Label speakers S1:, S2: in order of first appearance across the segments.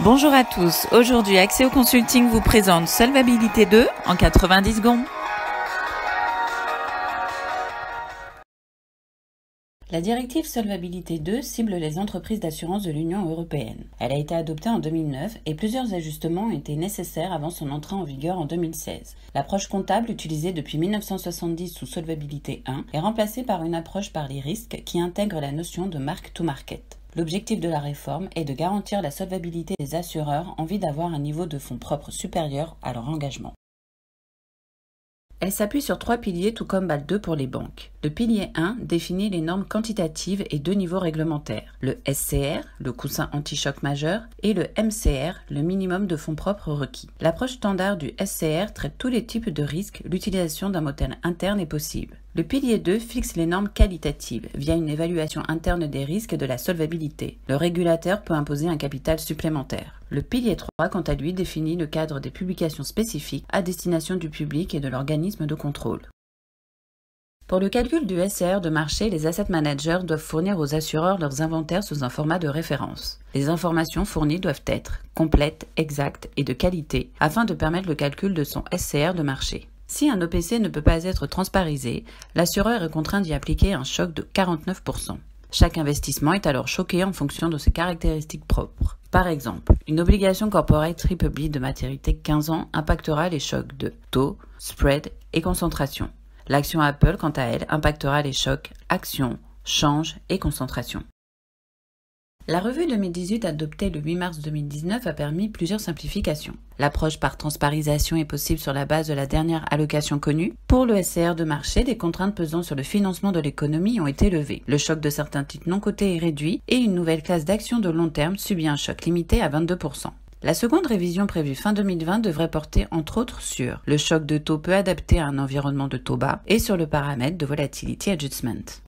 S1: Bonjour à tous, aujourd'hui Axéo Consulting vous présente Solvabilité 2 en 90 secondes. La directive Solvabilité 2 cible les entreprises d'assurance de l'Union européenne. Elle a été adoptée en 2009 et plusieurs ajustements ont été nécessaires avant son entrée en vigueur en 2016. L'approche comptable utilisée depuis 1970 sous Solvabilité 1 est remplacée par une approche par les risques qui intègre la notion de mark to market. L'objectif de la réforme est de garantir la solvabilité des assureurs en vue d'avoir un niveau de fonds propres supérieur à leur engagement. Elle s'appuie sur 3 piliers tout comme BAL2 pour les banques. Le pilier 1 définit les normes quantitatives et 2 niveaux réglementaires, le SCR, le coussin anti-choc majeur, et le MCR, le minimum de fonds propres requis. L'approche standard du SCR traite tous les types de risques, l'utilisation d'un modèle interne est possible. Le pilier 2 fixe les normes qualitatives via une évaluation interne des risques et de la solvabilité. Le régulateur peut imposer un capital supplémentaire. Le pilier 3, quant à lui, définit le cadre des publications spécifiques à destination du public et de l'organisme de contrôle. Pour le calcul du SCR de marché, les asset managers doivent fournir aux assureurs leurs inventaires sous un format de référence. Les informations fournies doivent être complètes, exactes et de qualité afin de permettre le calcul de son SCR de marché. Si un OPC ne peut pas être transparisé, l'assureur est contraint d'y appliquer un choc de 49%. Chaque investissement est alors choqué en fonction de ses caractéristiques propres. Par exemple, une obligation corporate BBB de maturité 15 ans impactera les chocs de taux, spread et concentration. L'action Apple, quant à elle, impactera les chocs action, change et concentration. La revue 2018 adoptée le 8 mars 2019 a permis plusieurs simplifications. L'approche par transparisation est possible sur la base de la dernière allocation connue. Pour le SCR de marché, des contraintes pesant sur le financement de l'économie ont été levées. Le choc de certains titres non cotés est réduit et une nouvelle classe d'actions de long terme subit un choc limité à 22%. La seconde révision prévue fin 2020 devrait porter entre autres sur le choc de taux peu adapté à un environnement de taux bas et sur le paramètre de Volatility Adjustment.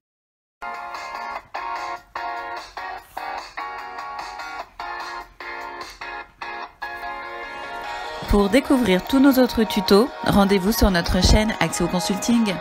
S1: Pour découvrir tous nos autres tutos, rendez-vous sur notre chaîne Axéo Consulting.